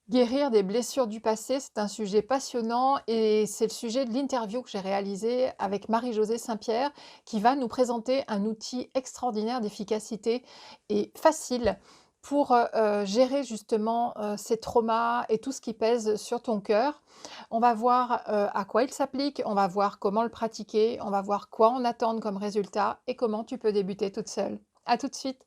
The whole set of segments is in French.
Guérir des blessures du passé, c'est un sujet passionnant et c'est le sujet de l'interview que j'ai réalisée avec Marie-Josée Saint-Pierre qui va nous présenter un outil extraordinaire d'efficacité et facile pour, gérer justement, ces traumas et tout ce qui pèse sur ton cœur. On va voir, à quoi il s'applique, on va voir comment le pratiquer, on va voir quoi en attendre comme résultat et comment tu peux débuter toute seule. À tout de suite.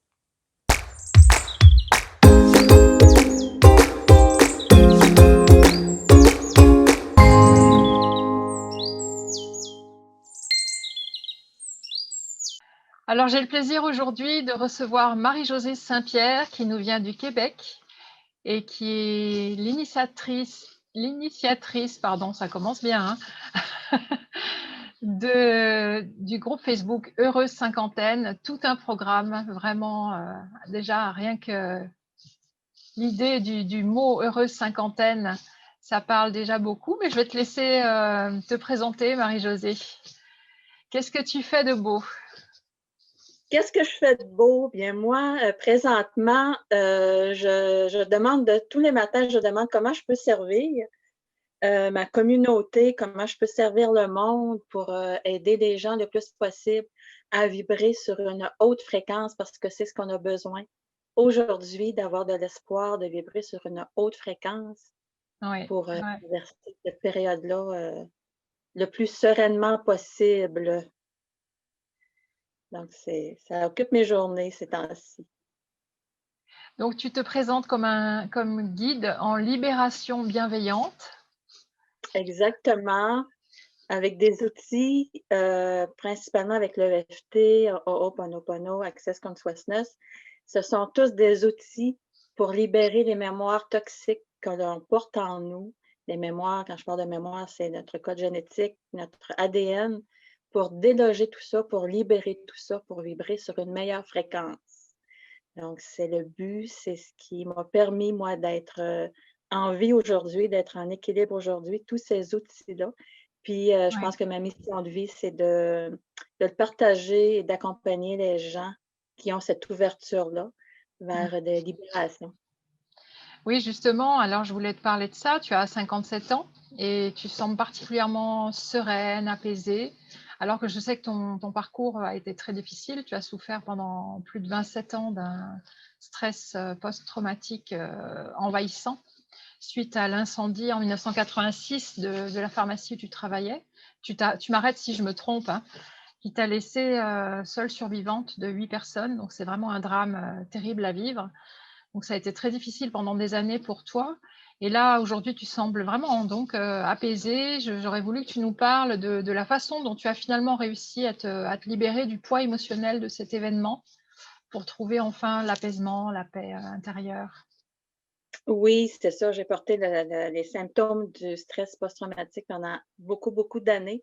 Alors, j'ai le plaisir aujourd'hui de recevoir Marie-Josée Saint-Pierre qui nous vient du Québec et qui est l'initiatrice, pardon, ça commence bien, hein, du groupe Facebook Heureuse Cinquantaine, tout un programme vraiment, déjà rien que l'idée du mot Heureuse Cinquantaine, ça parle déjà beaucoup, mais je vais te laisser te présenter, Marie-Josée. Qu'est-ce que tu fais de beau? Qu'est-ce que je fais de beau? Bien, moi, présentement, je demande tous les matins, je demande comment je peux servir ma communauté, comment je peux servir le monde pour aider les gens le plus possible à vibrer sur une haute fréquence parce que c'est ce qu'on a besoin aujourd'hui, d'avoir de l'espoir, de vibrer sur une haute fréquence Oui, pour ouais. traverser cette période-là le plus sereinement possible. Donc, ça occupe mes journées ces temps-ci. Donc tu te présentes comme guide en libération bienveillante. Exactement, avec des outils, principalement avec l'EFT, Ho'oponopono, Access Consciousness. Ce sont tous des outils pour libérer les mémoires toxiques que l'on porte en nous. Les mémoires, quand je parle de mémoire, c'est notre code génétique, notre ADN, pour déloger tout ça, pour libérer tout ça, pour vibrer sur une meilleure fréquence. Donc, c'est le but, c'est ce qui m'a permis, moi, d'être en vie aujourd'hui, d'être en équilibre aujourd'hui, tous ces outils-là. Puis, je Ouais. pense que ma mission de vie, c'est de le partager et d'accompagner les gens qui ont cette ouverture-là Mmh. vers des libérations. Oui, justement, alors je voulais te parler de ça. Tu as 57 ans et tu sembles particulièrement sereine, apaisée, alors que je sais que ton parcours a été très difficile. Tu as souffert pendant plus de 27 ans d'un stress, post-traumatique, envahissant suite à l'incendie en 1986 de la pharmacie où tu travaillais. Tu m'arrêtes si je me trompe, hein, qui t'a laissée, seule survivante de 8 personnes, donc c'est vraiment un drame, terrible à vivre. Donc ça a été très difficile pendant des années pour toi et là, aujourd'hui, tu sembles vraiment donc, apaisée. J'aurais voulu que tu nous parles de la façon dont tu as finalement réussi à te libérer du poids émotionnel de cet événement pour trouver enfin l'apaisement, la paix, intérieure. Oui, c'est ça, j'ai porté les symptômes du stress post-traumatique pendant beaucoup, beaucoup d'années,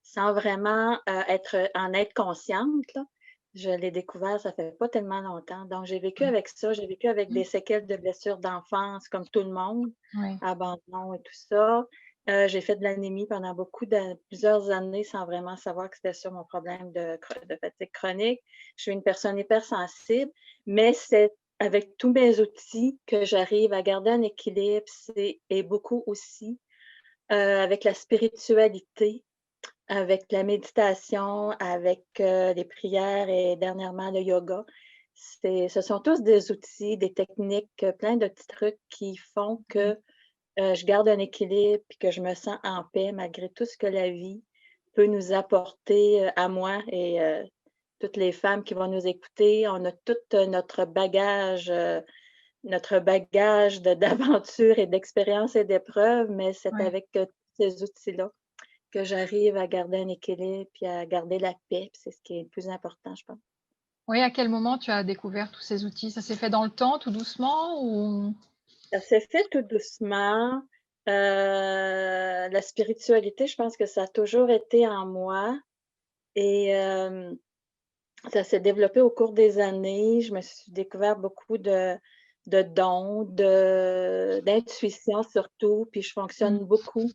sans vraiment être consciente, là. Je l'ai découvert, ça fait pas tellement longtemps. Donc, j'ai vécu Mmh. avec ça, j'ai vécu avec Mmh. des séquelles de blessures d'enfance comme tout le monde, Oui. abandon et tout ça. J'ai fait de l'anémie pendant plusieurs années sans vraiment savoir que c'était ça mon problème de fatigue chronique. Je suis une personne hypersensible, mais c'est avec tous mes outils que j'arrive à garder un équilibre, et beaucoup aussi, avec la spiritualité, avec la méditation, avec, les prières et dernièrement le yoga. Ce sont tous des outils, des techniques, plein de petits trucs qui font Mmh. que, je garde un équilibre puis que je me sens en paix malgré tout ce que la vie peut nous apporter, à moi et toutes les femmes qui vont nous écouter. On a tout, notre bagage de d'aventures et d'expériences et d'épreuves, mais c'est Ouais. avec, ces outils-là que j'arrive à garder un équilibre, puis à garder la paix, puis c'est ce qui est le plus important, je pense. Oui, à quel moment tu as découvert tous ces outils? Ça s'est fait dans le temps, tout doucement ou? Ça s'est fait tout doucement. La spiritualité, je pense que ça a toujours été en moi et ça s'est développé au cours des années. Je me suis découvert beaucoup de dons, d'intuition surtout, puis je Mmh. fonctionne beaucoup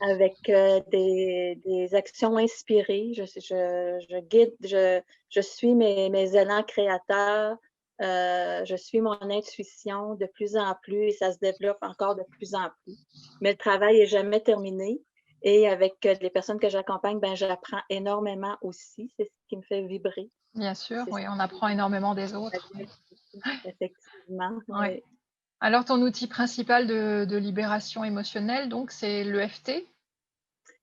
avec, des actions inspirées. Je guide, je suis mes élans créateurs Je suis mon intuition de plus en plus et ça se développe encore de plus en plus. Mais le travail est jamais terminé et avec, les personnes que j'accompagne, ben, j'apprends énormément aussi. C'est ce qui me fait vibrer. Bien sûr, C'est ce oui, on qui apprend énormément des me autres. fait aussi, effectivement, Ouais. oui. Alors ton outil principal de libération émotionnelle donc c'est l'EFT?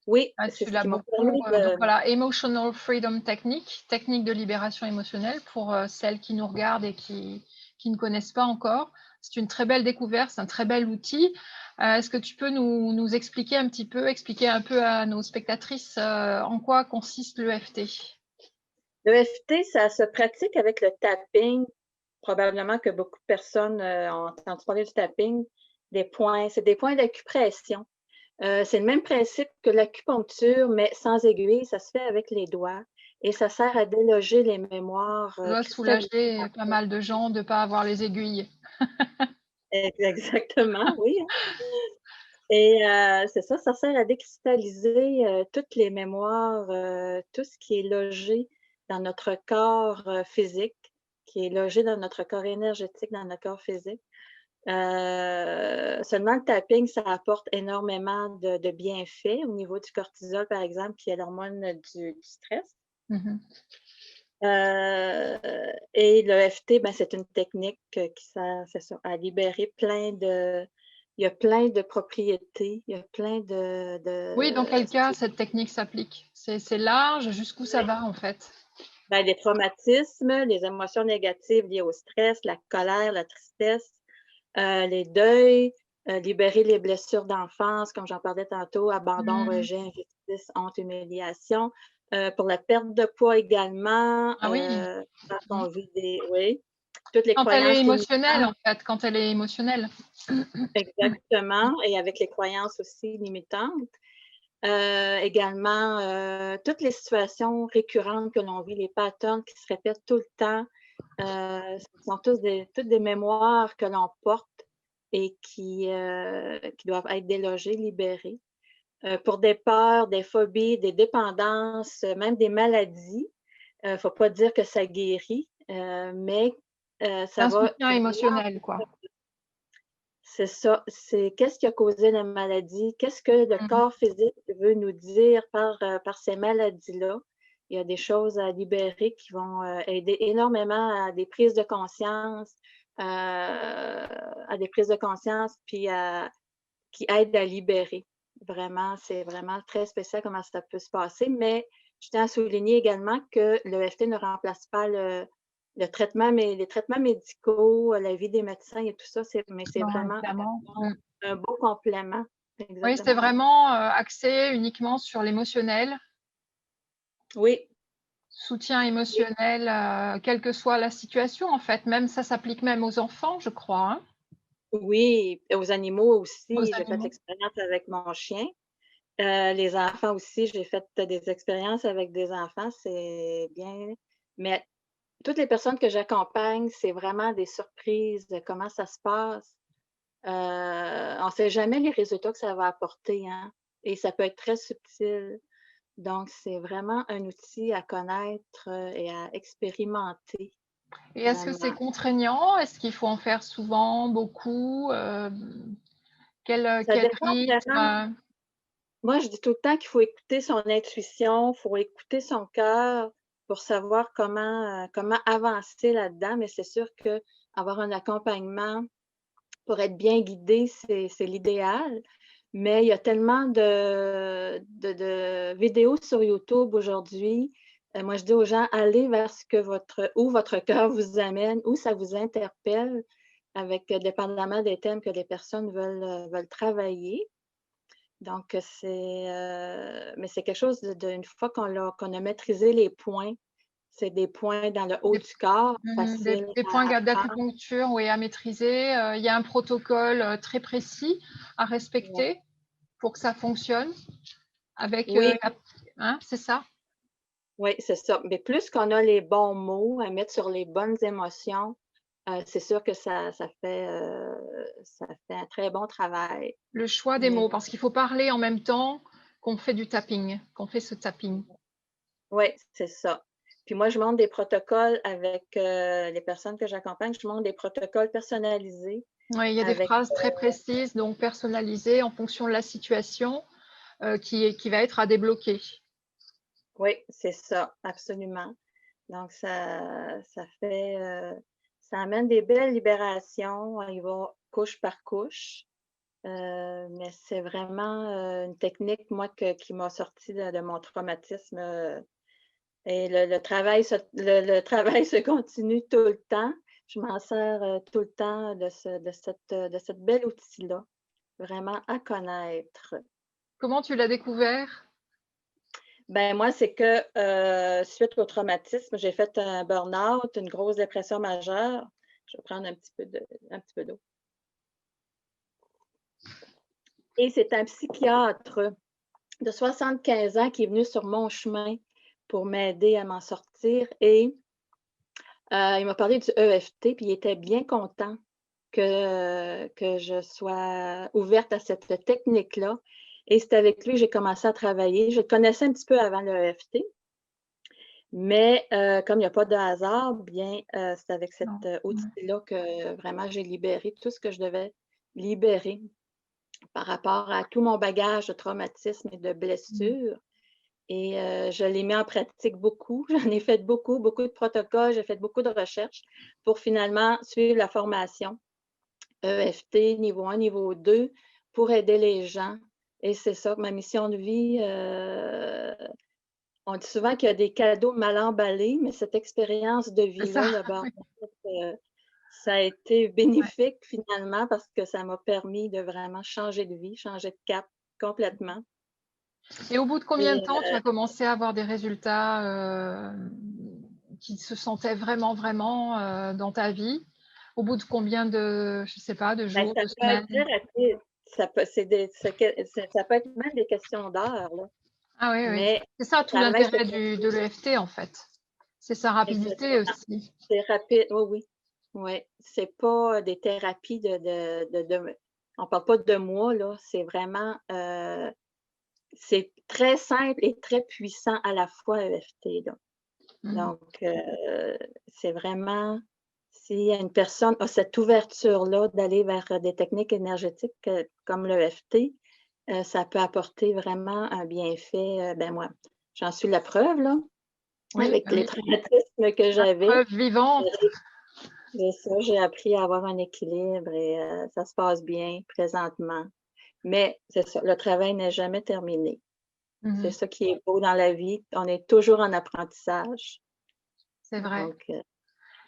Oui, Ah, c'est tu ce l'as qui m'a beaucoup, permis donc de voilà, Emotional Freedom Technique, technique de libération émotionnelle pour, celles qui nous regardent et qui ne connaissent pas encore. C'est une très belle découverte, c'est un très bel outil. Est-ce que tu peux nous expliquer un petit peu, expliquer un peu à nos spectatrices, en quoi consiste l'EFT? l'EFT, ça se pratique avec le tapping. Probablement que beaucoup de personnes, ont entendu parler du tapping. C'est des points d'acupression. C'est le même principe que l'acupuncture, mais sans aiguille, ça se fait avec les doigts et ça sert à déloger les mémoires, Ça doit cristallisées soulager en pas fait. mal de gens de ne pas avoir les aiguilles. Exactement, oui, hein, et c'est ça, ça sert à décristalliser, toutes les mémoires, tout ce qui est logé dans notre corps, physique, qui est logé dans notre corps énergétique, dans notre corps physique. Seulement le tapping, ça apporte énormément de bienfaits au niveau du cortisol, par exemple, qui est l'hormone du stress. Mmh. Heu et l'EFT, ben, c'est une technique, qui sert, c'est ça, à libérer plein de il y a plein de propriétés, il y a plein Oui, dans de quel cas cette technique s'applique? C'est large, jusqu'où ça ouais, va en fait? ben, les traumatismes, les émotions négatives liées au stress, la colère, la tristesse, les deuils, libérer les blessures d'enfance, comme j'en parlais tantôt, abandon, Mmh. rejet, injustice, honte, humiliation. Pour la perte de poids également, Ah oui. quand Mmh. on vit oui, toutes les Quand elle est croyances émotionnelle, limitantes en fait, quand elle est émotionnelle. exactement et avec les croyances aussi limitantes. Également, toutes les situations récurrentes que l'on vit, les patterns qui se répètent tout le temps, ce sont toutes des mémoires que l'on porte et qui doivent être délogées, libérées. Pour des peurs, des phobies, des dépendances, même des maladies, faut pas dire que ça guérit, mais C'est ça un va soutien vraiment émotionnel, quoi. c'est ça, c'est qu'est-ce qui a causé la maladie? Qu'est-ce que le Mmh. corps physique veut nous dire par ces maladies-là? Il y a des choses à libérer qui vont, aider énormément à des prises de conscience, puis qui aident à libérer. Vraiment, c'est vraiment très spécial comment ça peut se passer, mais je tiens à souligner également que l'EFT ne remplace pas le traitement mais les traitements médicaux, l'avis des médecins et tout ça, c'est Non, vraiment évidemment. Mmh. un beau complément. C'est Oui, c'est exactement ça. vraiment, axé uniquement sur l'émotionnel, Oui, soutien oui, émotionnel, quelle que soit la situation, en fait. Même ça s'applique même aux enfants, je crois, hein? oui, et aux animaux Aux aussi, j'ai fait animaux? l'expérience avec mon chien. Les enfants aussi, j'ai fait des expériences avec des enfants, c'est bien, mais toutes les personnes que j'accompagne, c'est vraiment des surprises de comment ça se passe. On ne sait jamais les résultats que ça va apporter, hein, et ça peut être très subtil. Donc c'est vraiment un outil à connaître, et à expérimenter, Et est-ce que c'est vraiment. contraignant? Est-ce qu'il faut en faire souvent, beaucoup? Ça Quel dépend rythme? vraiment. Moi, je dis tout le temps qu'il faut écouter son intuition, il faut écouter son cœur pour savoir comment avancer là-dedans, mais c'est sûr qu'avoir un accompagnement pour être bien guidé, c'est l'idéal. Mais il y a tellement de vidéos sur YouTube aujourd'hui. Moi, je dis aux gens, allez vers ce que où votre cœur vous amène, où ça vous interpelle, avec dépendamment des thèmes que les personnes veulent travailler. Donc, mais c'est quelque chose une fois qu'on a maîtrisé les points, c'est des points dans le haut Des du corps, Mmh, facile des points à apprendre. d'acupuncture, oui, à maîtriser, il y a un protocole, très précis à Ouais. respecter pour que ça fonctionne avec, Oui, la hein, c'est ça? oui, c'est ça. Mais plus qu'on a les bons mots à mettre sur les bonnes émotions, c'est sûr que ça fait un très bon travail. Le choix des Mais mots, parce qu'il faut parler en même temps qu'on fait du tapping, qu'on fait ce tapping. oui, c'est ça. Puis moi, je monte des protocoles avec les personnes que j'accompagne, je monte des protocoles personnalisés Oui, il y a des avec, phrases très précises, donc personnalisées en fonction de la situation, qui va être à débloquer. oui, c'est ça, absolument. Donc ça fait, ça amène des belles libérations, on y va couche par couche, mais c'est vraiment, une technique, moi, qui m'a sortie de mon traumatisme, et le travail le travail se continue tout le temps. Je m'en sers, tout le temps de cette belle outil-là, vraiment à connaître. Comment tu l'as découvert? Ben moi, c'est que, suite au traumatisme, j'ai fait un burn-out, une grosse dépression majeure. Je vais prendre un petit peu d'eau. Et c'est un psychiatre de 75 ans qui est venu sur mon chemin pour m'aider à m'en sortir et il m'a parlé du EFT, puis il était bien content que je sois ouverte à cette technique-là et c'est avec lui que j'ai commencé à travailler. Je le connaissais un petit peu avant l'EFT, mais comme il y a pas de hasard, bien, c'est avec cet, Non. Ouais. outil-là que vraiment j'ai libéré tout ce que je devais libérer par rapport à tout mon bagage de traumatisme et de Mmh. blessures et je l'ai mis en pratique beaucoup. J'en ai fait beaucoup, beaucoup de protocoles, j'ai fait beaucoup de recherches pour finalement suivre la formation EFT niveau 1, niveau 2 pour aider les gens et c'est ça, ma mission de vie, on dit souvent qu'il y a des cadeaux mal emballés, mais cette expérience de C'est ça, vie-là, le oui, burn-out, ça a été ouais. bénéfique finalement parce que ça m'a permis de vraiment changer de vie, changer de cap complètement Et au bout de combien de et temps tu as commencé à avoir des résultats, qui se sentaient vraiment, vraiment, dans ta vie? Au bout de combien de je sais pas, de ben, jours, ça de peut être très semaines? rapide. Ça peut c'est des c'est que c'est ça peut être même des questions d'heures, là, Ah oui, oui. mais C'est ça tout ça m'aide l'intérêt de l'EFT, en fait. C'est sa rapidité exactement. aussi. C'est rapide, oui, oui. Oui, c'est pas des thérapies de on parle pas de mois, là, c'est vraiment, c'est très simple et très puissant à la fois, EFT, là. Mmh. Donc, c'est vraiment si une personne a cette ouverture-là d'aller vers, des techniques énergétiques, comme l'EFT, ça peut apporter vraiment un bienfait, ben, moi, j'en suis la preuve, là, Oui, avec bah, les oui. traumatismes que La j'avais. preuve vivante. C'est ça, j'ai appris à avoir un équilibre et ça se passe bien présentement. Mais c'est ça, le travail n'est jamais terminé. Mmh C'est mh. ça qui est beau dans la vie, on est toujours en apprentissage. C'est vrai. Donc oui,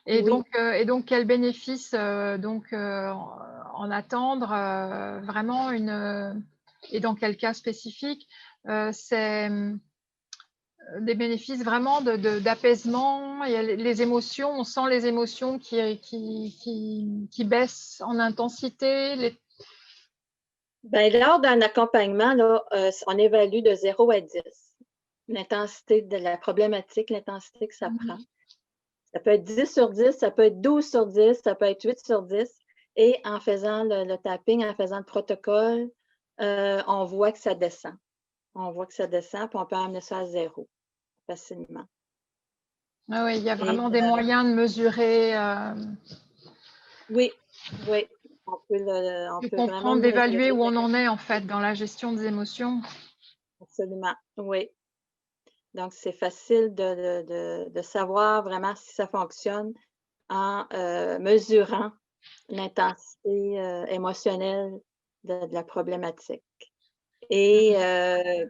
Et donc quel bénéfice, en attendre, vraiment et dans quel cas spécifique? C'est, des bénéfices vraiment d'apaisement, il y a les émotions, on sent les émotions qui baissent en intensité, les ben, lors d'un accompagnement là, on évalue de 0 à 10 l'intensité de la problématique, l'intensité que ça prend. mmh Ça peut être 10 sur 10, ça peut être 12 sur 10, ça peut être 8 sur 10. Et en faisant le tapping, en faisant le protocole, on voit que ça descend. On voit que ça descend, puis on peut amener ça à 0 facilement. Ah oui, il y a Et vraiment des moyens de mesurer, oui, oui, on de peut vraiment comprendre, d'évaluer mesurer où la on en est en capacité. fait dans la gestion des émotions. Absolument, oui. Donc c'est facile de savoir vraiment si ça fonctionne en, mesurant l'intensité, émotionnelle de la problématique. Et Mmh.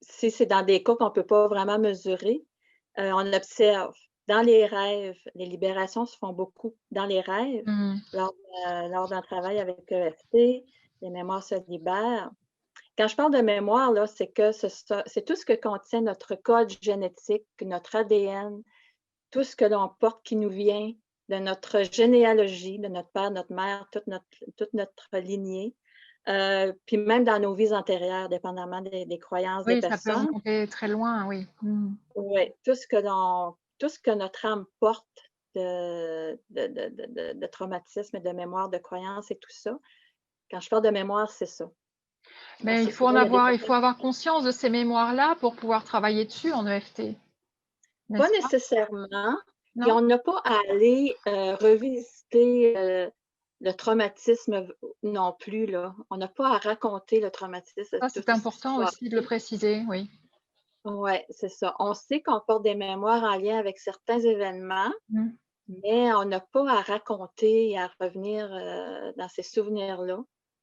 si c'est dans des cas qu'on ne peut pas vraiment mesurer, on observe. Dans les rêves, les libérations se font beaucoup dans les rêves, Mmh. lors d'un travail avec EFT, les mémoires se libèrent. Quand je parle de mémoire, là, c'est que c'est tout ce que contient notre code génétique, notre ADN, tout ce que l'on porte qui nous vient de notre généalogie, de notre père, notre mère, toute notre lignée, puis même dans nos vies antérieures, dépendamment des croyances des Oui, ça peut personnes. remonter très loin, oui. Mmh. Ouais, tout ce que notre âme porte de traumatisme et de mémoire, de croyances et tout ça. Quand je parle de mémoire, c'est ça. Mais Parce que souvent, il y a des il personnes faut avoir conscience de ces mémoires-là pour pouvoir travailler dessus en EFT. Pas n'est-ce pas? nécessairement. Puis Non? on n'a pas à aller, revisiter, le traumatisme non plus, là. On n'a pas à raconter le traumatisme de Ça, tout c'est ce qui s'est important aussi de le passé. préciser, oui. Ouais, c'est ça. On sait qu'on porte des mémoires en lien avec certains événements, Mmh. mais on n'a pas à raconter et à revenir, dans ces souvenirs-là.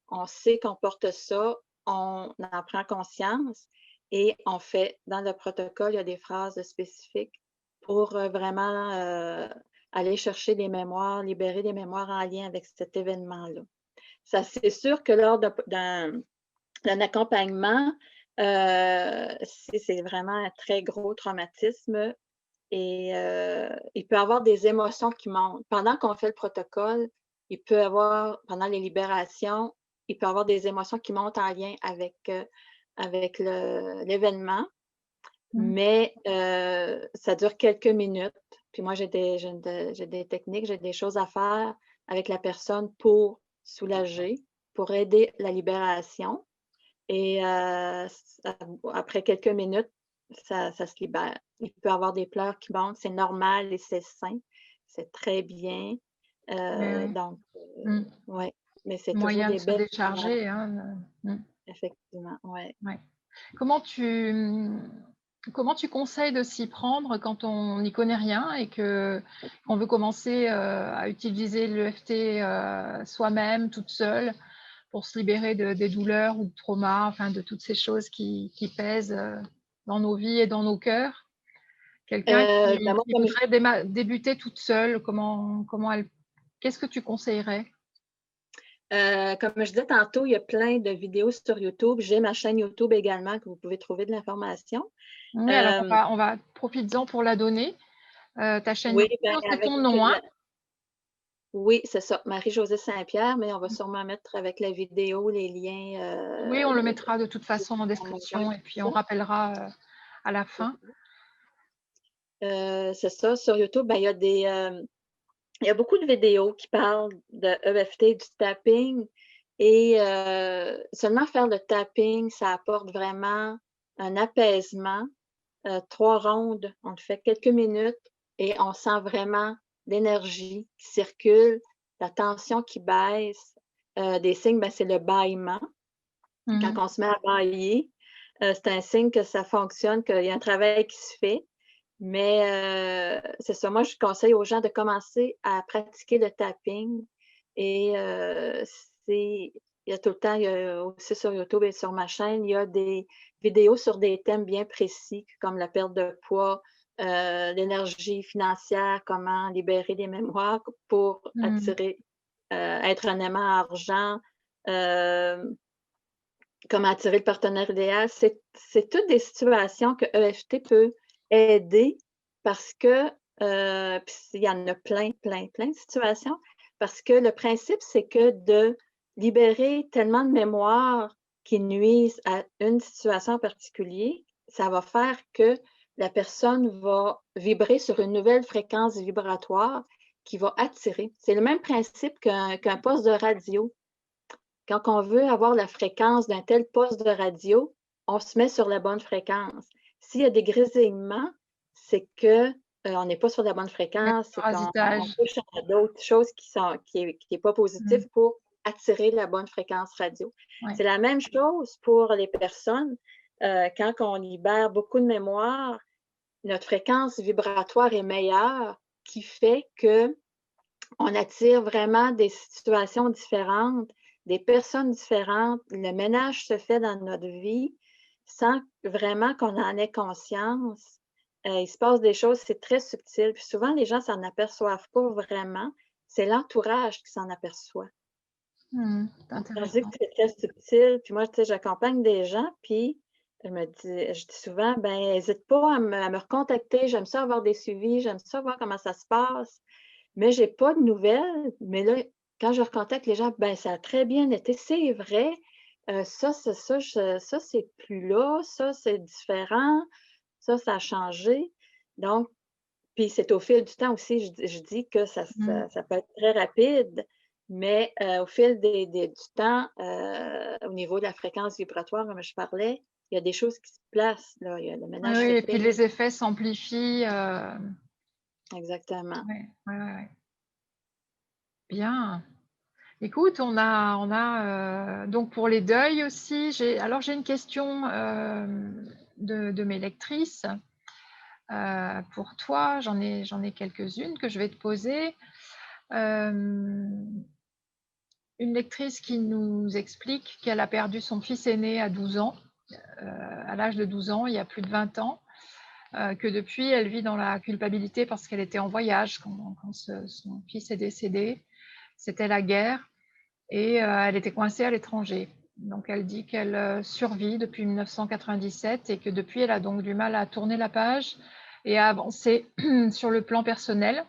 On sait qu'on porte ça, on en prend conscience et on fait dans le protocole, il y a des phrases spécifiques pour, vraiment, aller chercher des mémoires, libérer des mémoires en lien avec cet événement-là. Ça, c'est sûr que lors d'un accompagnement, si c'est vraiment un très gros traumatisme, et il peut y avoir des émotions qui montent. Pendant qu'on fait le protocole, il peut y avoir pendant les libérations, il peut y avoir des émotions qui montent en lien avec l'événement, Mmh. mais ça dure quelques minutes. Puis moi, j'ai des techniques, j'ai des choses à faire avec la personne pour soulager, pour aider la libération et après quelques minutes, ça se libère. Il peut y avoir des pleurs qui montent, c'est normal et c'est sain, c'est très bien. Oui, oui. Donc Mmh. ouais, mais c'est toujours Moyen de des se belles mémoires, décharger, hein, effectivement, ouais. ouais. Comment tu, comment tu conseilles de s'y prendre quand on n'y connaît rien et qu'on veut commencer, à utiliser l'EFT, soi-même, toute seule, pour se libérer des douleurs ou de traumas, enfin de toutes ces choses qui pèsent, dans nos vies et dans nos cœurs? Quelqu'un Ben moi, qui comme voudrait débuter toute seule, comment elle qu'est-ce que tu conseillerais? comme je disais tantôt, il y a plein de vidéos sur YouTube. J'ai ma chaîne YouTube également que vous pouvez trouver de l'information. Oui, alors Hem, on va profites-en pour la donner. Ta chaîne oui, ben YouTube, c'est avec ton nom, hein? la oui, c'est ça, Marie-Josée Saint-Pierre, mais on va sûrement mettre avec la vidéo les liens, Oui, on le mettra de toute façon en on envoie description et tout puis ça. on rappellera, à la fin. C'est ça, sur YouTube, ben, il y a beaucoup de vidéos qui parlent de EFT, du tapping et seulement faire le tapping, ça apporte vraiment un apaisement. 3 rondes, on le fait quelques minutes et on sent vraiment l'énergie qui circule, la tension qui baisse. Des signes, ben, c'est le bâillement. Quand Mmh. on se met à bâiller, c'est un signe que ça fonctionne, qu'il y a un travail qui se fait. Mais c'est ça, moi, je conseille aux gens de commencer à pratiquer le tapping et c'est il y a tout le temps, il y a aussi sur YouTube et sur ma chaîne, il y a des vidéos sur des thèmes bien précis comme la perte de poids, l'énergie financière, comment libérer des mémoires pour Mmh. attirer, être un aimant argent, hem comment attirer le partenaire idéal, c'est toutes des situations que EFT peut aider parce que, puis il y en a plein, plein, plein de situations, parce que le principe, c'est que de libérer tellement de mémoires qui nuisent à une situation en particulier, ça va faire que la personne va vibrer sur une nouvelle fréquence vibratoire qui va attirer. C'est le même principe qu'un poste de radio. Quand on veut avoir la fréquence d'un tel poste de radio, on se met sur la bonne fréquence. S'il y a des grésillements, c'est que, on n'est pas sur la bonne Ouais, fréquence, c'est qu'on parasitage. touche à d'autres choses qui est pas Mmh. positif pour attirer la bonne fréquence radio. Ouais. C'est la même chose pour les personnes, quand on libère beaucoup de mémoire, notre fréquence vibratoire est meilleure, qui fait que on attire vraiment des situations différentes, des personnes différentes. Le ménage se fait dans notre vie sans vraiment qu'on en ait conscience. Il se passe des choses, c'est très subtil. Puis souvent, les gens s'en aperçoivent pas vraiment. C'est l'entourage qui s'en aperçoit. Mmh. C'est Tandis que intéressant. c'est très subtil. Puis moi, tu sais, j'accompagne des gens, puis je dis souvent, ben, hésite pas à me recontacter. J'aime ça avoir des suivis, j'aime ça voir comment ça se passe. Mais j'ai pas de nouvelles, mais là, quand je recontacte les gens, ben, ça a très bien été. C'est vrai, ça, c'est ça, ça, c'est plus là, ça, c'est différent, ça a changé. Donc puis c'est au fil du temps aussi, je dis que ça Mmh. ça ça peut être très rapide, mais au fil du temps, au niveau de la fréquence vibratoire, comme je parlais, il y a des choses qui se placent, là, le Oui, ménage oui, se et puis fait. les effets s'amplifient. Exactement. Ouais, ouais, ouais, ouais. Bien. Écoute, on a donc pour les deuils aussi, j'ai une question de mes lectrices pour toi. J'en ai quelques-unes que je vais te poser. Une lectrice qui nous explique qu'elle a perdu son fils aîné à 12 ans, à l'âge de 12 ans, il y a plus de 20 ans, que depuis elle vit dans la culpabilité parce qu'elle était en voyage quand son fils est décédé. C'était la guerre. Et elle était coincée à l'étranger. Donc elle dit qu'elle survit depuis 1997 et que depuis, elle a donc du mal à tourner la page et à avancer sur le plan personnel.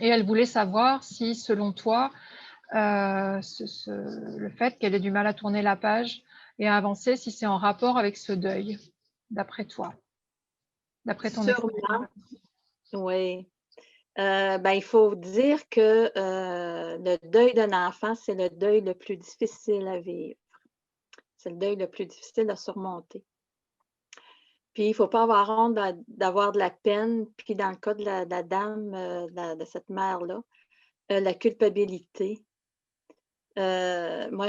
Et elle voulait savoir si, selon toi, le fait qu'elle ait du mal à tourner la page et à avancer, si c'est en rapport avec ce deuil, d'après toi, d'après ton expérience. Sûrement, oui. Ben, il faut dire que le deuil d'un enfant, c'est le deuil le plus difficile à vivre. C'est le deuil le plus difficile à surmonter. Puis, il ne faut pas avoir honte d'avoir de la peine. Puis, dans le cas de la dame, de cette mère-là, la culpabilité. Moi,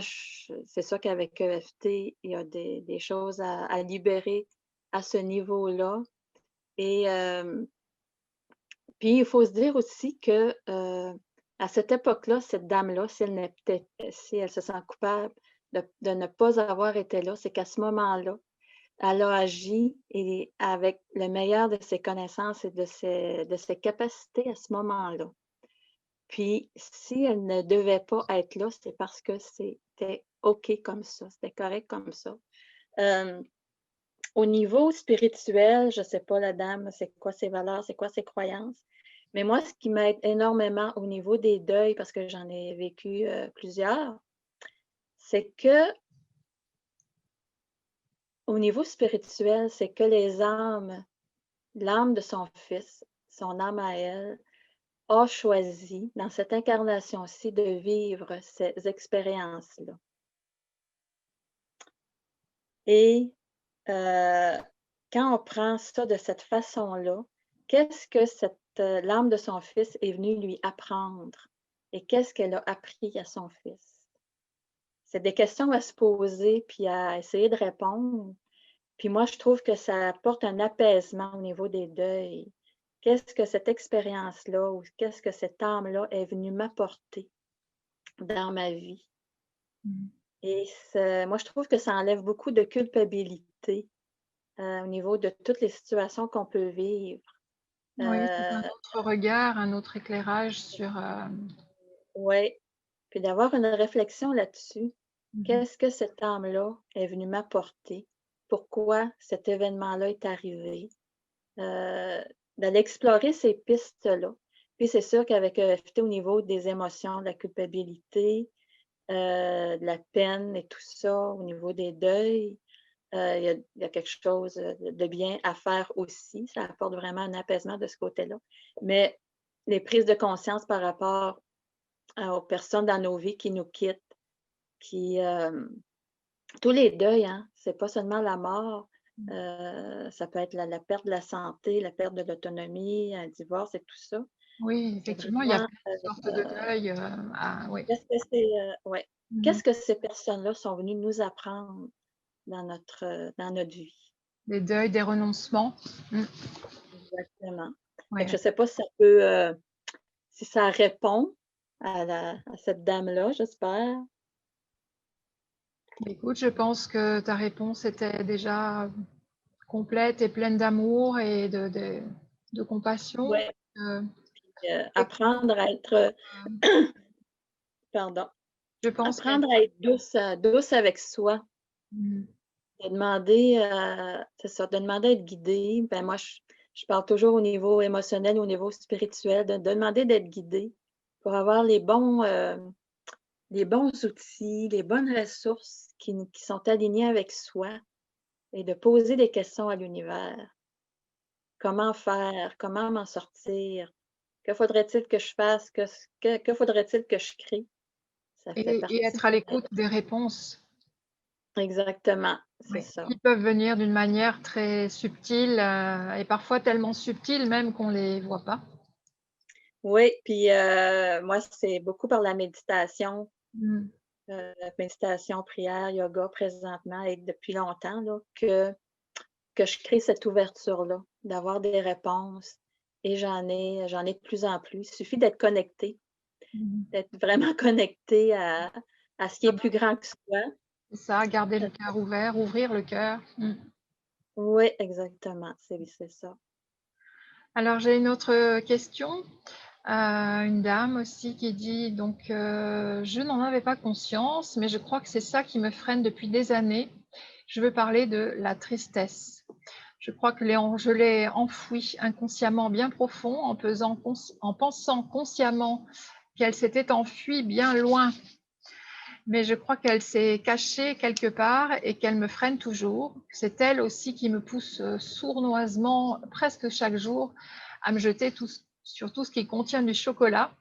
c'est sûr qu'avec EFT, il y a des choses à libérer à ce niveau-là. Et puis, il faut se dire aussi que à cette époque-là, cette dame-là, si elle se sent coupable de ne pas avoir été là, c'est qu'à ce moment-là, elle a agi et avec le meilleur de ses connaissances et de ses capacités à ce moment-là. Puis, si elle ne devait pas être là, c'est parce que c'était OK comme ça, c'était correct comme ça. Hem, Au niveau spirituel, je ne sais pas la dame, c'est quoi ses valeurs, c'est quoi ses croyances, mais moi, ce qui m'aide énormément au niveau des deuils, parce que j'en ai vécu, plusieurs, c'est que au niveau spirituel, c'est que l'âme de son fils, son âme à elle, a choisi, dans cette incarnation-ci, de vivre ces expériences-là. Et quand on prend ça de cette façon-là, qu'est-ce que l'âme de son fils est venue lui apprendre? Et qu'est-ce qu'elle a appris à son fils? C'est des questions à se poser puis à essayer de répondre. Puis moi, je trouve que ça apporte un apaisement au niveau des deuils. Qu'est-ce que cette expérience-là ou qu'est-ce que cette âme-là est venue m'apporter dans ma vie? Mmh. Et moi, je trouve que ça enlève beaucoup de culpabilité au niveau de toutes les situations qu'on peut vivre. Oui, c'est un Euh, autre regard, un autre éclairage sur, ouais, puis d'avoir une réflexion là-dessus. mmh Qu'est-ce que cette âme-là est venue m'apporter? Pourquoi cet événement-là est arrivé? Euh, D'aller explorer ces pistes-là. Puis c'est sûr qu'avec EFT, au niveau des émotions, de la culpabilité, de la peine et tout ça, au niveau des deuils, il y a quelque chose de bien à faire aussi. Ça apporte vraiment un apaisement de ce côté-là. Mais les prises de conscience par rapport aux personnes dans nos vies qui nous quittent, qui, tous les deuils, hein, c'est pas seulement la mort, mh. ça peut être la perte de la santé, la perte de l'autonomie, un divorce et tout ça. Oui, C'est effectivement, il y a vraiment, plein de sortes de deuil, oui. qu'est-ce que c'est, ouais, Mmh. qu'est-ce que ces personnes-là sont venues nous apprendre dans notre vie? Des deuils, des renoncements. Mmh. Exactement. Fait que je Ouais. sais pas si ça peut, si ça répond à cette dame-là, j'espère. Écoute, je pense que ta réponse était déjà complète et pleine d'amour et de compassion. Ouais, Heu, Effectivement, apprendre à être, heu, pardon, je pense qu'être apprendre à être douce avec soi, mmh, de demander, c'est ça, de demander à être guidée. Ben, moi, je parle toujours au niveau émotionnel, au niveau spirituel, de demander d'être guidée pour avoir les bons outils, les bonnes ressources qui sont alignées avec soi et de poser des questions à l'univers. Comment faire? Comment m'en sortir? Que faudrait-il que je fasse? Que faudrait-il que je crée? Ça fait et partie être à de l'écoute des réponses. Exactement, c'est Oui, ça. qui peuvent venir d'une manière très subtile, et parfois tellement subtile même qu'on les voit pas. Oui, puis moi, c'est beaucoup par la méditation, Mmh. méditation, prière, yoga présentement et depuis longtemps là, que je crée cette ouverture-là, d'avoir des réponses et j'en ai de plus en plus. Il suffit d'être connecté, Mmh. d'être vraiment connecté à ce qui est Ah plus bah, grand que soi. c'est ça, garder le cœur ouvert, ouvrir le cœur. Mmh. Oui, exactement, c'est ça. Alors j'ai une autre question, une dame aussi qui dit donc «Je n'en avais pas conscience, mais je crois que c'est ça qui me freine depuis des années. Je veux parler de la tristesse. Je crois que je l'ai enfouie inconsciemment bien profond en pensant consciemment qu'elle s'était enfuie bien loin, mais je crois qu'elle s'est cachée quelque part et qu'elle me freine toujours. C'est elle aussi qui me pousse, sournoisement, presque chaque jour, à me jeter sur tout ce qui contient du chocolat.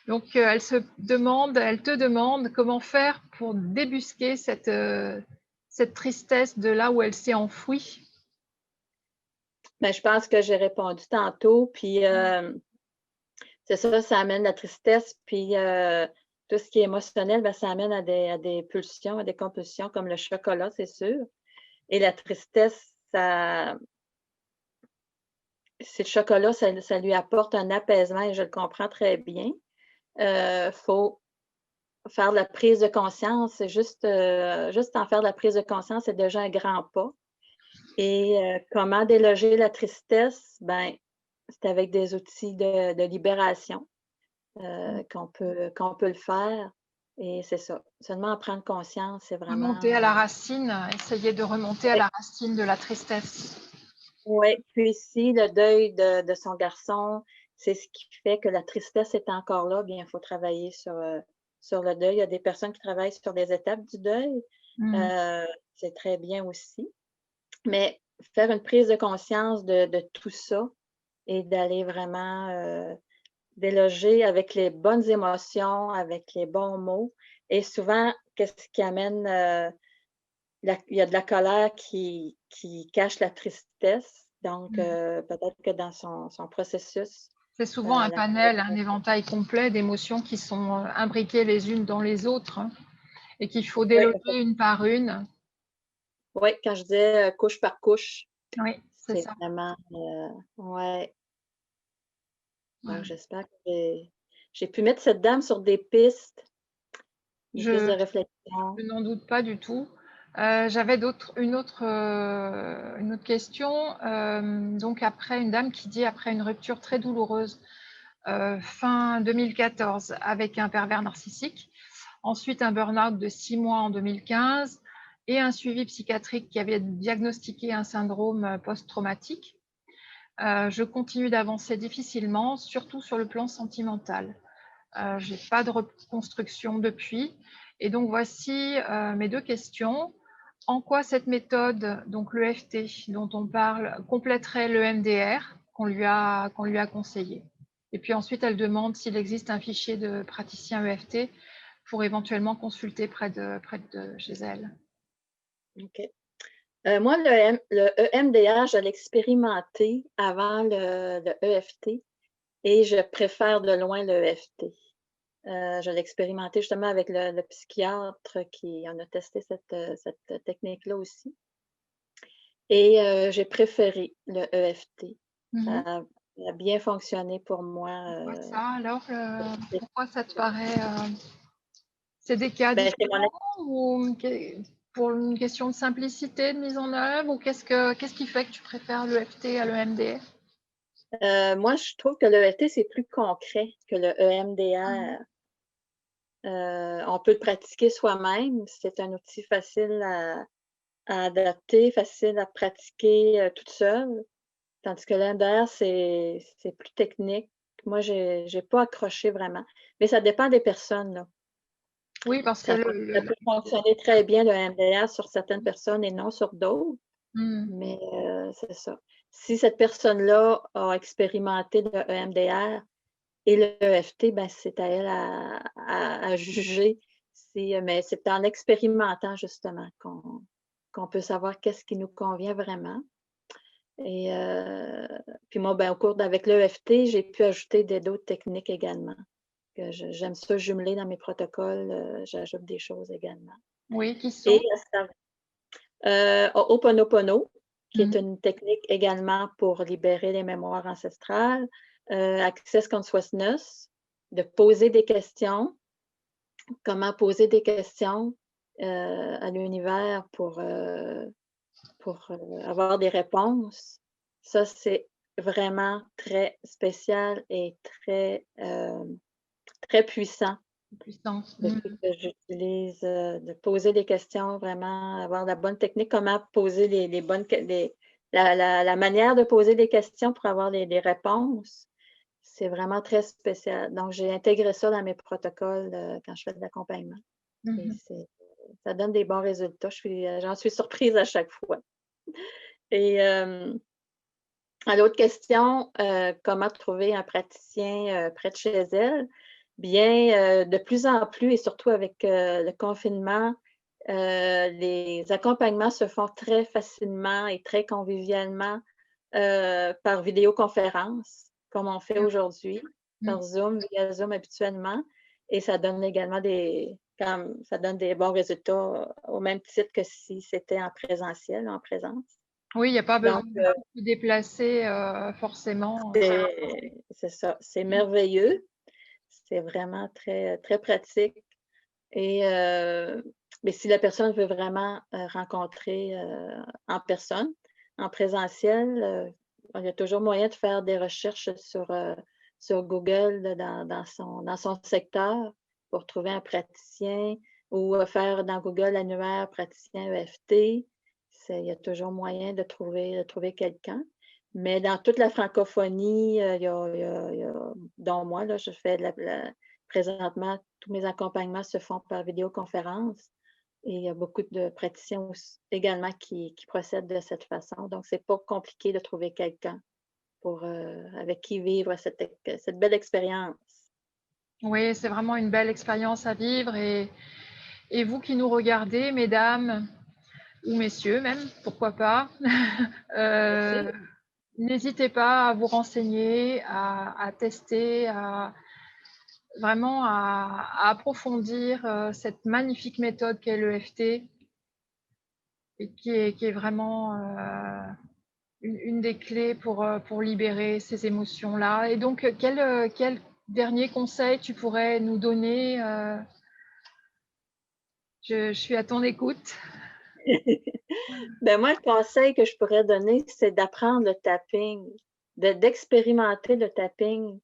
Donc, elle te demande comment faire pour débusquer cette tristesse de là où elle s'est enfouie. Mais je pense que j'ai répondu tantôt, puis c'est ça, ça amène la tristesse, puis tout ce qui est émotionnel, ben, ça amène à des pulsions, à des compulsions comme le chocolat, c'est sûr. Et la tristesse, c'est le chocolat, ça lui apporte un apaisement et je le comprends très bien. Faut faire de la prise de conscience, c'est juste en faire de la prise de conscience, c'est déjà un grand pas. Et comment déloger la tristesse? Ben, c'est avec des outils de libération. Qu'on peut le faire et c'est ça. Seulement en prendre conscience, c'est Remonter vraiment, à la racine, essayer de remonter à ouais, la racine de la tristesse. ouais. Puis si le deuil de son garçon, c'est ce qui fait que la tristesse est encore là, bien, il faut travailler sur le deuil. Il y a des personnes qui travaillent sur des étapes du deuil, Mmh. heu, c'est très bien aussi. Mais faire une prise de conscience de tout ça et d'aller vraiment, déloger avec les bonnes émotions, avec les bons mots et souvent, qu'est-ce qui amène, il y a de la colère qui cache la tristesse, donc Mmh. peut-être que dans son processus, C'est souvent un la panel, un éventail complet d'émotions qui sont, imbriquées les unes dans les autres, hein, et qu'il faut oui, déloger une par une. oui, quand je disais, couche par couche, Oui, c'est c'est ça. vraiment, ouais, donc Ouais. j'espère que j'ai pu mettre cette dame sur des pistes Je de réflexion. je n'en doute pas du tout. J'avais une autre question, donc après une dame qui dit après une rupture très douloureuse, fin 2014 avec un pervers narcissique, ensuite un burn-out de 6 mois en 2015 et un suivi psychiatrique qui avait diagnostiqué un syndrome, post-traumatique. Je continue d'avancer difficilement, surtout sur le plan sentimental. J'ai pas de reconstruction depuis et donc voici, mes 2 questions. En quoi cette méthode, donc l'EFT dont on parle, compléterait l'EMDR qu'on lui a conseillé? Et puis ensuite, elle demande s'il existe un fichier de praticien EFT pour éventuellement consulter près de chez elle. OK. Moi, le EMDR, je l'ai expérimenté avant le EFT et je préfère de loin le EFT. Je l'ai expérimenté justement avec le psychiatre qui en a testé cette technique-là aussi et j'ai préféré le EFT. Ça Mmh. a bien fonctionné pour moi, Pourquoi ça alors, c'est pourquoi ça te paraît, c'est des cas ben, c'est mon différents ou pour une question de simplicité de mise en œuvre ou qu'est-ce qui fait que tu préfères l'EFT à l'EMDR? moi, je trouve que le EFT, c'est plus concret que le Mmh. EMDR. On peut le pratiquer soi-même. C'est un outil facile à adapter, facile à pratiquer, toute seule. Tandis que l'MDR, c'est plus technique. Moi, j'ai pas accroché vraiment. Mais ça dépend des personnes, là. Oui, parce que Ça peut fonctionner très bien, le MDR, sur certaines personnes et non sur d'autres, mmh, mais c'est ça. Si cette personne-là a expérimenté le EMDR et le EFT, ben, c'est à elle à juger aussi, mais c'est en expérimentant justement qu'on peut savoir qu'est-ce qui nous convient vraiment. Et puis moi, ben, au cours d'avec l'EFT, j'ai pu ajouter d'autres techniques également. Que j'aime ça jumeler dans mes protocoles, j'ajoute des choses également. Oui, qui Et sont? Ho'oponopono, qui est Mmh. une technique également pour libérer les mémoires ancestrales, Access Consciousness, de poser des questions, comment poser des questions, à l'univers pour avoir des réponses. Ça, c'est vraiment très spécial et très puissant Puissance. Mmh. depuis que j'utilise, de poser des questions, vraiment avoir la bonne technique, comment poser les bonnes que la manière de poser des questions pour avoir les réponses. C'est vraiment très spécial. Donc j'ai intégré ça dans mes protocoles, quand je fais de l'accompagnement et Mmh. ça donne des bons résultats. J'en suis surprise à chaque fois et à l'autre question, comment trouver un praticien, près de chez elle? Bien, de plus en plus et surtout avec, le confinement, les accompagnements se font très facilement et très convivialement, par vidéoconférence, comme on fait aujourd'hui, Mmh. par Zoom, via Zoom habituellement et ça donne également ça donne des bons résultats au même titre que si c'était en présentiel, en présence. Oui, il y a pas besoin Donc de se déplacer, forcément. c'est ça, c'est merveilleux. C'est vraiment très, très pratique et mais si la personne veut vraiment, rencontrer, en personne, en présentiel, il y a toujours moyen de faire des recherches sur Google là, dans son secteur pour trouver un praticien ou, faire dans Google annuaire praticien EFT. Il y a toujours moyen de trouver quelqu'un. Mais dans toute la francophonie, dont moi, là, je fais de présentement, tous mes accompagnements se font par vidéoconférence et il y a beaucoup de praticiens également qui procèdent de cette façon. Donc, c'est pas compliqué de trouver quelqu'un avec qui vivre cette belle expérience. Oui, c'est vraiment une belle expérience à vivre et vous qui nous regardez, mesdames ou messieurs même, pourquoi pas, Bien sûr. heu, n'hésitez pas à vous renseigner, à tester, à approfondir, cette magnifique méthode qu'est l'EFT et qui est vraiment, une des clés pour libérer ces émotions-là et donc, quel dernier conseil tu pourrais nous donner, je suis à ton écoute. Ben moi, le conseil que je pourrais donner, c'est d'apprendre le tapping, d'expérimenter le tapping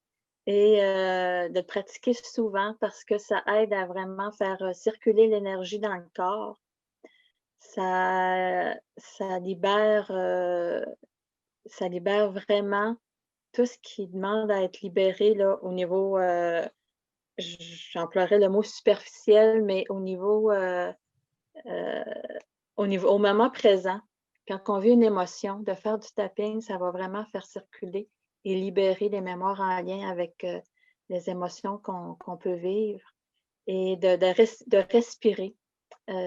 et de le pratiquer souvent parce que ça aide à vraiment faire, circuler l'énergie dans le corps. Ça libère vraiment tout ce qui demande à être libéré là, au niveau, j'emploierais le mot superficiel, mais heu, au moment présent. Quand on vit une émotion, de faire du tapping, ça va vraiment faire circuler et libérer les mémoires en lien avec, les émotions qu'on peut vivre et de respirer.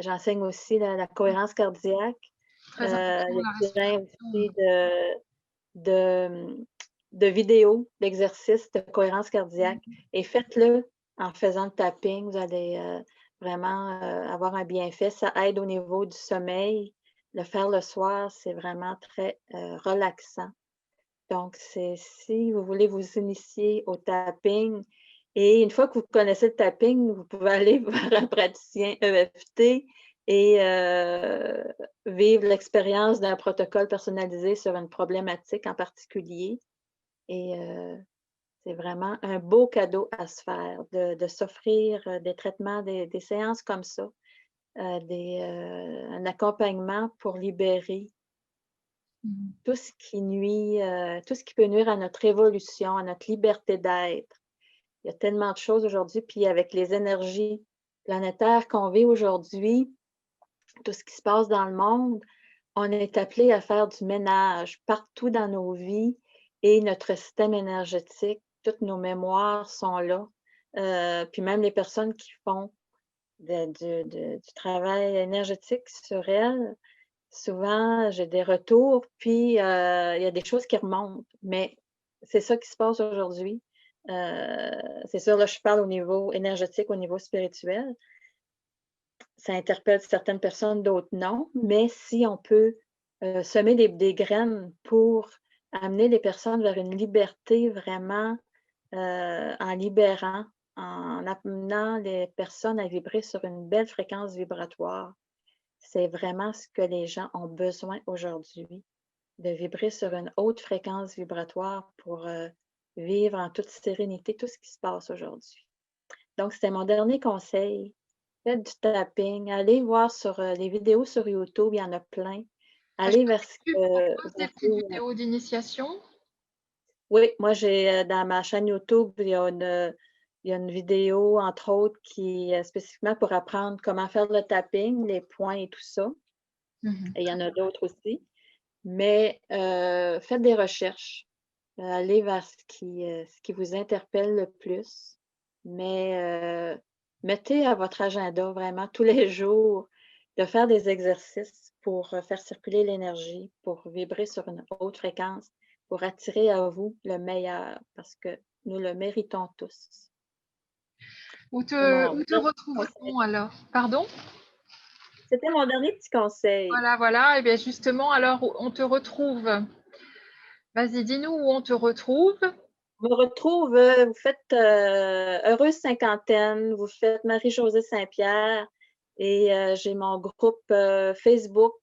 J'enseigne aussi la cohérence cardiaque. Très important Il y a la plein respiration. aussi de, de vidéos d'exercices de cohérence cardiaque et faites-le en faisant le tapping. Vous allez, vraiment, avoir un bienfait. Ça aide au niveau du sommeil. Le faire le soir, c'est vraiment très, relaxant. Donc si vous voulez vous initier au tapping et une fois que vous connaissez le tapping, vous pouvez aller voir un praticien EFT et vivre l'expérience d'un protocole personnalisé sur une problématique en particulier et c'est vraiment un beau cadeau à se faire de s'offrir, des traitements, des séances comme ça, un accompagnement pour libérer Mmh. tout ce qui nuit, tout ce qui peut nuire à notre évolution, à notre liberté d'être. Il y a tellement de choses aujourd'hui, puis avec les énergies planétaires qu'on vit aujourd'hui, tout ce qui se passe dans le monde, on est appelé à faire du ménage partout dans nos vies et notre système énergétique, toutes nos mémoires sont là. Puis même les personnes qui font du travail énergétique sur elle, souvent, j'ai des retours, puis il y a des choses qui remontent. Mais c'est ça qui se passe aujourd'hui. C'est sûr, là, je parle au niveau énergétique, au niveau spirituel. Ça interpelle certaines personnes, d'autres non. Mais si on peut semer des graines pour amener les personnes vers une liberté vraiment en libérant, en amenant les personnes à vibrer sur une belle fréquence vibratoire. C'est vraiment ce que les gens ont besoin aujourd'hui, de vibrer sur une haute fréquence vibratoire pour vivre en toute sérénité tout ce qui se passe aujourd'hui. Donc, c'était mon dernier conseil. Faites du tapping, allez voir sur les vidéos sur YouTube, il y en a plein. Allez vers ce Tu que proposes des vous petites pouvez. vidéos d'initiation? Oui, moi j'ai dans ma chaîne YouTube, il y a une vidéo, entre autres, qui est spécifiquement pour apprendre comment faire le tapping, les points et tout ça. Mmh. Et il y en a d'autres aussi. Mais faites des recherches. Allez vers ce qui vous interpelle le plus. Mais mettez à votre agenda vraiment tous les jours de faire des exercices pour faire circuler l'énergie, pour vibrer sur une haute fréquence, pour attirer à vous le meilleur, parce que nous le méritons tous. C'est Où mon te dernier conseil. retrouve-t-on alors? Pardon? C'était mon dernier petit conseil. Voilà, voilà et bien justement alors où on te retrouve? Vas-y, dis-nous où on te retrouve? On me retrouve, vous faites Heureuse Cinquantaine, vous faites Marie-Josée Saint-Pierre et j'ai mon groupe Facebook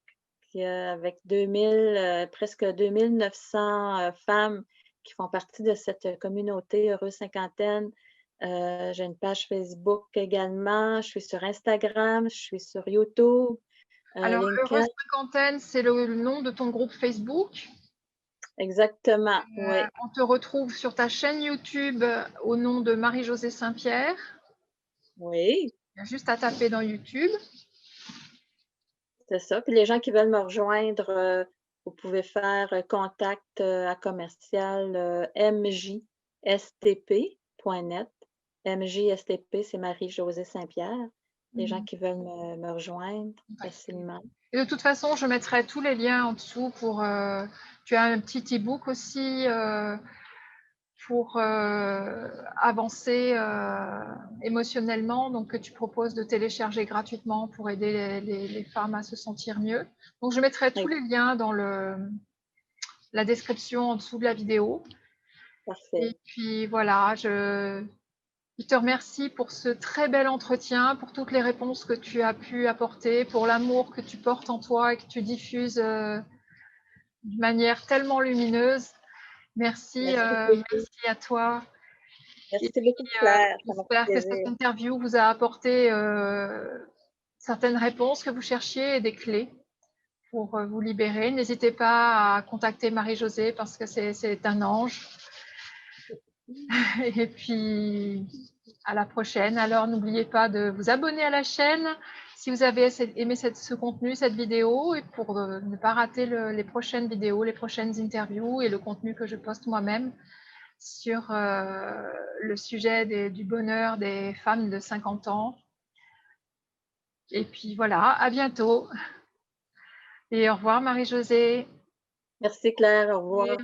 avec 2000, presque 2900 femmes qui font partie de cette communauté Heureuse Cinquantaine. J'ai une page Facebook également, je suis sur Instagram, je suis sur YouTube, Alors LinkedIn. Heureuse Cinquantaine, c'est le nom de ton groupe Facebook. Exactement, oui, On te retrouve sur ta chaîne YouTube au nom de Marie-Josée Saint-Pierre. oui. Il y a juste à taper dans YouTube. C'est ça. Puis les gens qui veulent me rejoindre, vous pouvez faire contact à commercial mjstp.net. MJSTP, c'est Marie-Josée Saint-Pierre. Les gens Mmh. qui veulent me rejoindre facilement. Et de toute façon, je mettrai tous les liens en dessous pour, tu as un petit e-book aussi, pour, avancer, émotionnellement, donc que tu proposes de télécharger gratuitement pour aider les femmes à se sentir mieux. Donc je mettrai tous Oui, les liens dans la description en dessous de la vidéo parfait. et puis voilà, je te remercie pour ce très bel entretien, pour toutes les réponses que tu as pu apporter, pour l'amour que tu portes en toi et que tu diffuses, d'une manière tellement lumineuse. Merci, Merci beaucoup. merci à toi et Merci beaucoup, puis, Claire. Ça m'a fait j'espère que cette plaisir. interview vous a apporté, certaines réponses que vous cherchiez et des clés pour, vous libérer. N'hésitez pas à contacter Marie-Josée parce que c'est un ange et puis à la prochaine. Alors n'oubliez pas de vous abonner à la chaîne si vous avez aimé ce contenu, cette vidéo et pour, ne pas rater les prochaines vidéos, les prochaines interviews et le contenu que je poste moi-même sur le sujet du bonheur des femmes de 50 ans. Et puis voilà, à bientôt et au revoir Marie-Josée. Merci, Claire. Au revoir.